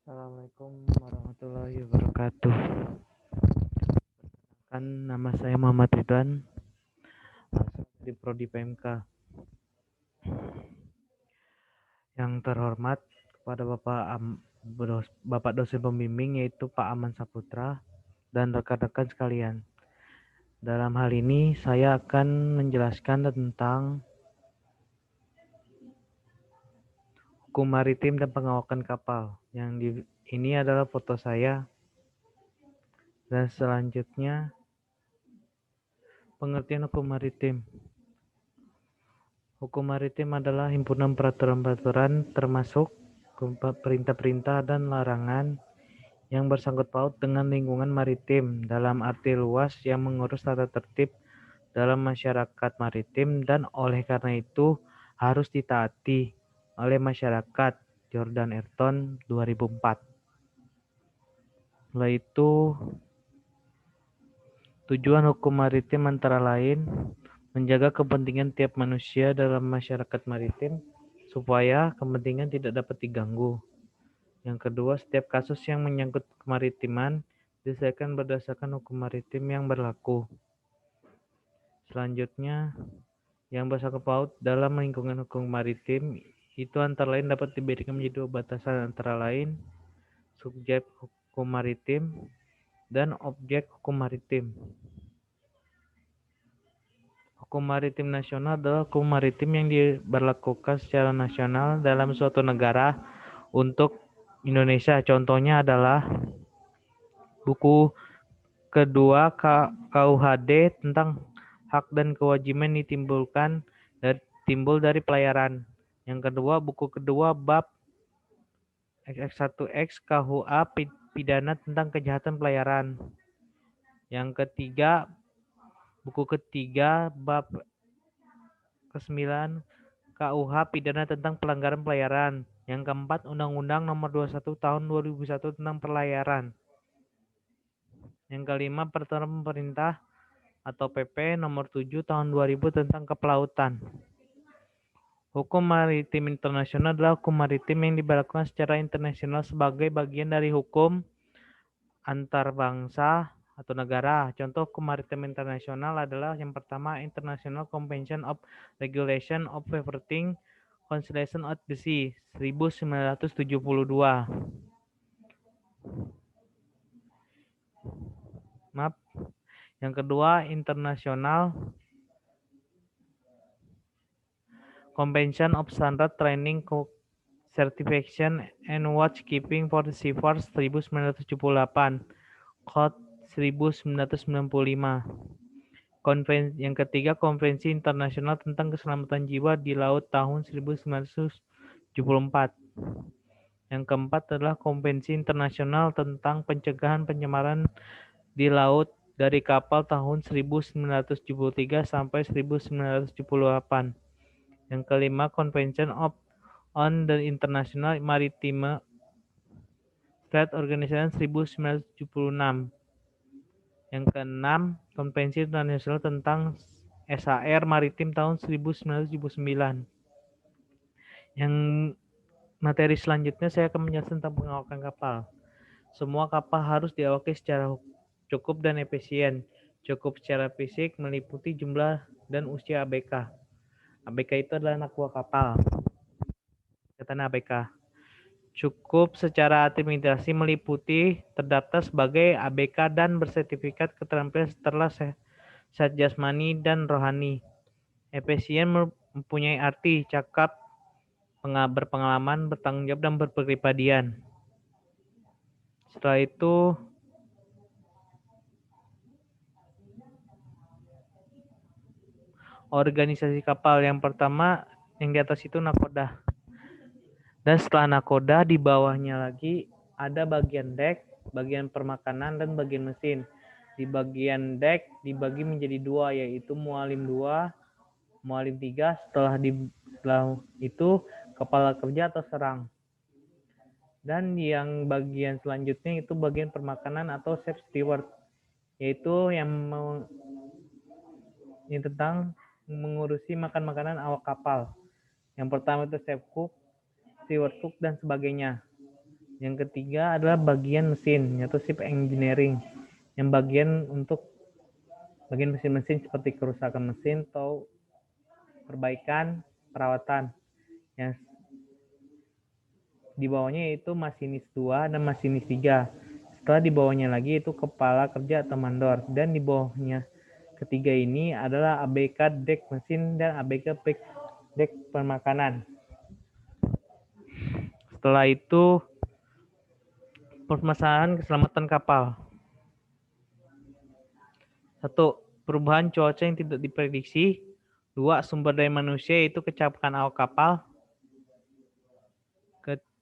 Assalamualaikum warahmatullahi wabarakatuh. Nama saya Muhammad Ridwan, di Prodi PMK. Yang terhormat kepada Bapak dosen pembimbing yaitu Pak Aman Saputra dan rekan-rekan sekalian. Dalam hal ini saya akan menjelaskan tentang hukum maritim dan pengawakan kapal. Ini adalah foto saya. Dan selanjutnya pengertian hukum maritim. Hukum maritim adalah himpunan peraturan-peraturan termasuk perintah-perintah dan larangan yang bersangkut paut dengan lingkungan maritim dalam arti luas yang mengurus tata tertib dalam masyarakat maritim dan oleh karena itu harus ditaati oleh masyarakat. Jordan Ayrton 2004. Setelah itu tujuan hukum maritim antara lain menjaga kepentingan tiap manusia dalam masyarakat maritim supaya kepentingan tidak dapat diganggu. Yang kedua, setiap kasus yang menyangkut kemaritiman diselesaikan berdasarkan hukum maritim yang berlaku. Selanjutnya, yang bersangkut paut dalam lingkungan hukum maritim itu antara lain dapat diberikan menjadi dua batasan, antara lain subjek hukum maritim dan objek hukum maritim. Hukum maritim nasional adalah hukum maritim yang diberlakukan secara nasional dalam suatu negara. Untuk Indonesia, contohnya adalah buku kedua KUHD tentang hak dan kewajiban timbul dari pelayaran. Yang kedua, buku kedua bab XX1X KUA pidana tentang kejahatan pelayaran. Yang ketiga, buku ketiga bab ke-9 KUH pidana tentang pelanggaran pelayaran. Yang keempat, Undang-Undang Nomor 21 Tahun 2001 tentang pelayaran. Yang kelima, Peraturan Pemerintah atau PP Nomor 7 Tahun 2000 tentang kepelautan. Hukum maritim internasional adalah hukum maritim yang diberlakukan secara internasional sebagai bagian dari hukum antar bangsa atau negara. Contoh hukum maritim internasional adalah yang pertama, International Convention of Regulation of Operating Conciliation at the Sea 1972. Yang kedua, International Convention of Standard Training Certification and Watchkeeping for the Seafarers 1978, Code 1995. Yang ketiga, Konvensi Internasional tentang Keselamatan Jiwa di Laut tahun 1974. Yang keempat adalah Konvensi Internasional tentang Pencegahan Pencemaran di Laut dari Kapal tahun 1973 sampai 1978. Yang kelima, Convention on the International Maritime Trade Organization 1976. Yang keenam, Konvensi Internasional tentang SAR Maritim tahun 1979. Yang materi selanjutnya saya akan menjelaskan tentang pengawakan kapal. Semua kapal harus diawaki secara cukup dan efisien. Cukup secara fisik meliputi jumlah dan usia ABK. ABK itu adalah anak buah kapal. Kata ABK. Cukup secara administrasi meliputi terdaftar sebagai ABK dan bersertifikat keterampilan setelah sehat jasmani dan rohani. Efisien mempunyai arti cakap, berpengalaman, bertanggung jawab, dan berpribadian. Setelah itu, organisasi kapal yang pertama yang di atas itu nakoda. Dan setelah nakoda di bawahnya lagi ada bagian dek, bagian permakanan, dan bagian mesin. Di bagian dek dibagi menjadi dua, yaitu mualim 2, mualim 3. Setelah itu kepala kerja atau serang. Dan yang bagian selanjutnya itu bagian permakanan atau chef steward, yaitu yang tentang mengurusi makan makanan awak kapal. Yang pertama itu chef cook, steward cook, dan sebagainya. Yang ketiga adalah bagian mesin, yaitu ship engineering. Yang bagian mesin-mesin seperti kerusakan mesin atau perbaikan, perawatan. Yang di bawahnya itu masinis 2 dan masinis 3. Setelah di bawahnya lagi itu kepala kerja atau mandor. Dan di bawahnya ketiga ini adalah ABK dek mesin dan ABK dek pemakanan. Setelah itu permasalahan keselamatan kapal. 1. Perubahan cuaca yang tidak diprediksi. 2. Sumber daya manusia yaitu kecakapan awak kapal.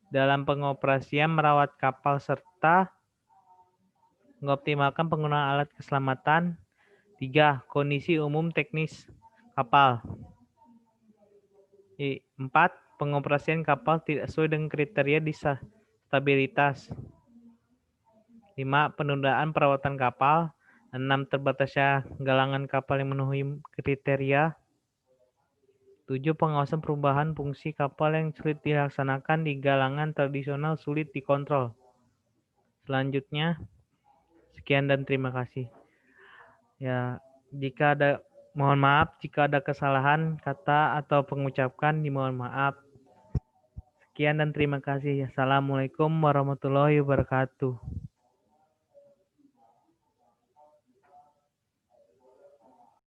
Dalam pengoperasian merawat kapal serta mengoptimalkan penggunaan alat keselamatan. 3. Kondisi umum teknis kapal. 4. Pengoperasian kapal tidak sesuai dengan kriteria stabilitas. 5. Penundaan perawatan kapal. 6. Terbatasnya galangan kapal yang memenuhi kriteria. 7. Pengawasan perubahan fungsi kapal yang sulit dilaksanakan di galangan tradisional sulit dikontrol. Selanjutnya, sekian dan terima kasih. Ya, mohon maaf jika ada kesalahan kata atau pengucapan, dimohon maaf. Sekian dan terima kasih. Assalamualaikum warahmatullahi wabarakatuh.